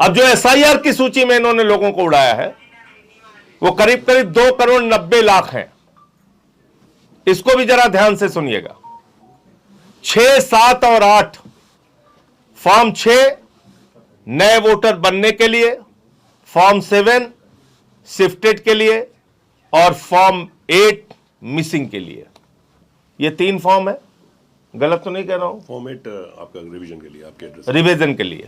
अब जो एसआईआर की सूची में इन्होंने लोगों को उड़ाया है वो करीब करीब 2,90,00,000 हैं। इसको भी जरा ध्यान से सुनिएगा। 6, 7 और 8 फॉर्म 6 नए वोटर बनने के लिए, फॉर्म 7 शिफ्टेड के लिए और फॉर्म 8 मिसिंग के लिए। ये 3 फॉर्म है, गलत तो नहीं कह रहा हूं? फॉर्म 8 आपका रिवीजन के लिए, आपके एड्रेस रिवीजन के लिए,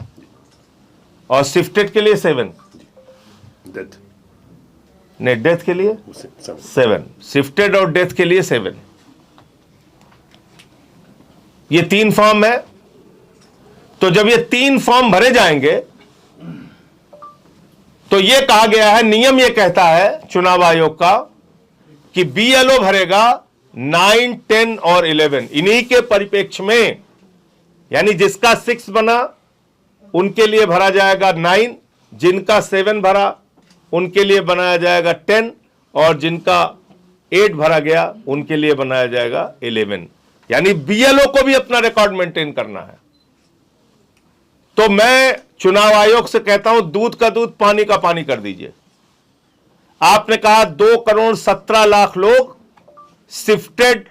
और शिफ्टेड के लिए 7, डेथ नहीं डेथ के लिए 7, शिफ्टेड और डेथ के लिए 7। ये 3 फॉर्म है। तो जब ये 3 फॉर्म भरे जाएंगे तो ये कहा गया है, नियम ये कहता है चुनाव आयोग का कि बीएलओ भरेगा 9, 10 और 11। इन्हीं के परिप्रेक्ष्य में, यानी जिसका 6 बना उनके लिए भरा जाएगा 9, जिनका 7 भरा उनके लिए बनाया जाएगा 10 और जिनका 8 भरा गया उनके लिए बनाया जाएगा 11। यानी बीएलओ को भी अपना रिकॉर्ड मेंटेन करना है। तो मैं चुनाव आयोग से कहता हूं, दूध का दूध पानी का पानी कर दीजिए। आपने कहा 2,17,00,000 लोग शिफ्टेड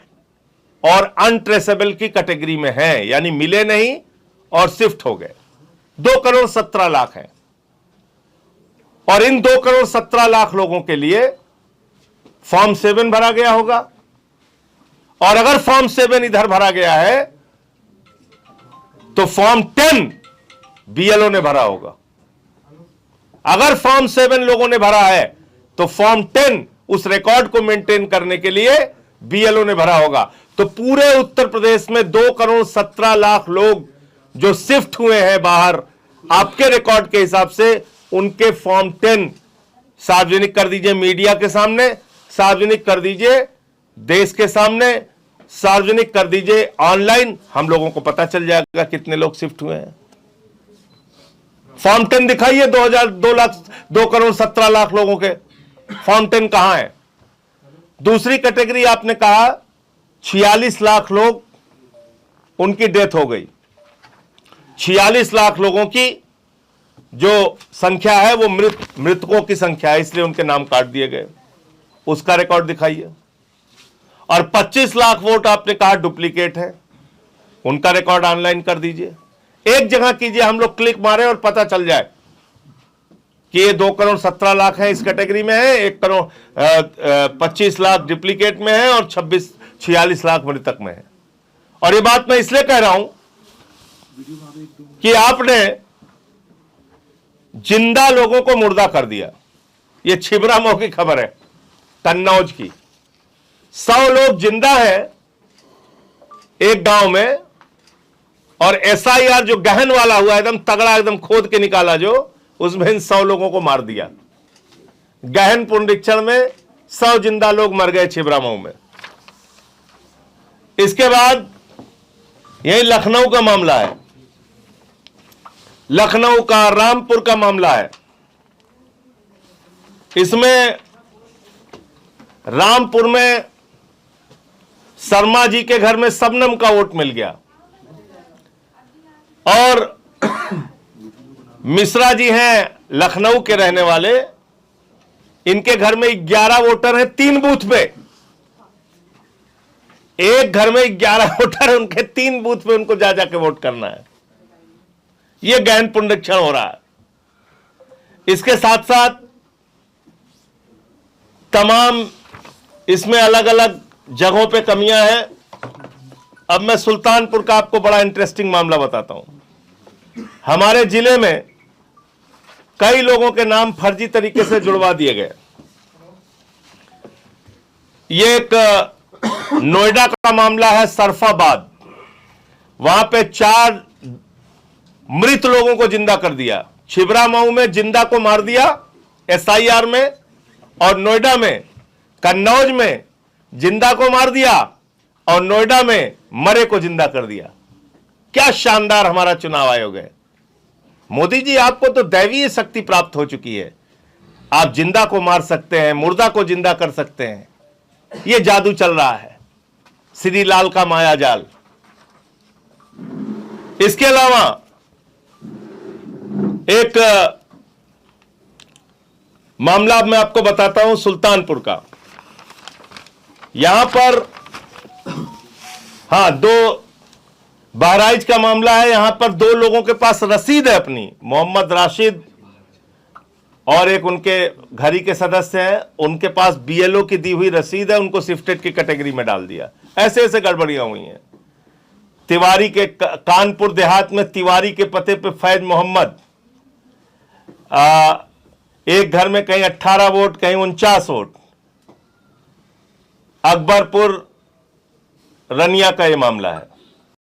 और अनट्रेसेबल की कैटेगरी में हैं, यानी मिले नहीं और शिफ्ट हो गए। 2,17,00,000 हैं। और इन 2,17,00,000 लोगों के लिए फॉर्म 7 भरा गया होगा। और अगर फॉर्म 7 इधर भरा गया है तो फॉर्म 10 बीएलओ ने भरा होगा। अगर फॉर्म 7 लोगों ने भरा है तो फॉर्म 10 उस रिकॉर्ड को मेंटेन करने के लिए बीएलओ ने भरा होगा। तो पूरे उत्तर प्रदेश में 2,17,00,000 लोग जो शिफ्ट हुए हैं बाहर, आपके रिकॉर्ड के हिसाब से उनके फॉर्म 10 सार्वजनिक कर दीजिए, मीडिया के सामने सार्वजनिक कर दीजिए, देश के सामने सार्वजनिक कर दीजिए, ऑनलाइन हम लोगों को पता चल जाएगा कितने लोग शिफ्ट हुए हैं। फॉर्म 10 दिखाइए, 2,17,00,000 लोगों के फॉर्म 10 कहां है? दूसरी कैटेगरी आपने कहा 46 लाख लोग, उनकी डेथ हो गई। 46 लाख लोगों की जो संख्या है वो मृतकों की संख्या है, इसलिए उनके नाम काट दिए गए। उसका रिकॉर्ड दिखाइए। और 25 लाख वोट आपने कहा डुप्लीकेट है, उनका रिकॉर्ड ऑनलाइन कर दीजिए। एक जगह कीजिए, हम लोग क्लिक मारे और पता चल जाए कि ये 2,17,00,000 है, इस कैटेगरी में है, 1,25 लाख डुप्लीकेट में है और 46 लाख मृतक में है। और ये बात मैं इसलिए कह रहा हूं कि आपने जिंदा लोगों को मुर्दा कर दिया। ये छिबरामऊ की खबर है, कन्नौज की। 100 लोग जिंदा है एक गांव में, और एसआईआर जो गहन वाला हुआ, एकदम तगड़ा, एकदम खोद के निकाला, जो उसमें इन 100 लोगों को मार दिया। गहन पुनरीक्षण में 100 जिंदा लोग मर गए छिबरामऊ में। इसके बाद यही लखनऊ का मामला है, लखनऊ का रामपुर का मामला है। इसमें रामपुर में शर्मा जी के घर में शबनम का वोट मिल गया, और मिश्रा जी हैं लखनऊ के रहने वाले, इनके घर में 11 वोटर हैं 3 बूथ पे। एक घर में 11 वोटर है, उनके 3 बूथ पे उनको जा जाके वोट करना है। यह गहन पुनरीक्षण हो रहा है। इसके साथ साथ तमाम इसमें अलग अलग जगहों पे कमियां हैं। अब मैं सुल्तानपुर का आपको बड़ा इंटरेस्टिंग मामला बताता हूं। हमारे जिले में कई लोगों के नाम फर्जी तरीके से जुड़वा दिए गए। ये एक नोएडा का मामला है, सरफाबाद। वहां पे 4 मृत लोगों को जिंदा कर दिया। छिबरामऊ में जिंदा को मार दिया एसआईआर में, और नोएडा में, कन्नौज में जिंदा को मार दिया और नोएडा में मरे को जिंदा कर दिया। क्या शानदार हमारा चुनाव आयोग है। मोदी जी, आपको तो दैवीय शक्ति प्राप्त हो चुकी है। आप जिंदा को मार सकते हैं, मुर्दा को जिंदा कर सकते हैं। यह जादू चल रहा है, श्री लाल का माया जाल। इसके अलावा एक मामला अब मैं आपको बताता हूं सुल्तानपुर का। यहां पर बहराइच का मामला है। यहां पर दो लोगों के पास रसीद है अपनी, मोहम्मद राशिद और एक उनके घर ही के सदस्य हैं, उनके पास बीएलओ की दी हुई रसीद है, उनको शिफ्टेड की कैटेगरी में डाल दिया। ऐसे ऐसे गड़बड़ियां हुई हैं। तिवारी के कानपुर देहात में तिवारी के पते पे फैज मोहम्मद, एक घर में कहीं 18 वोट कहीं 49 वोट। अकबरपुर रनिया का यह मामला है।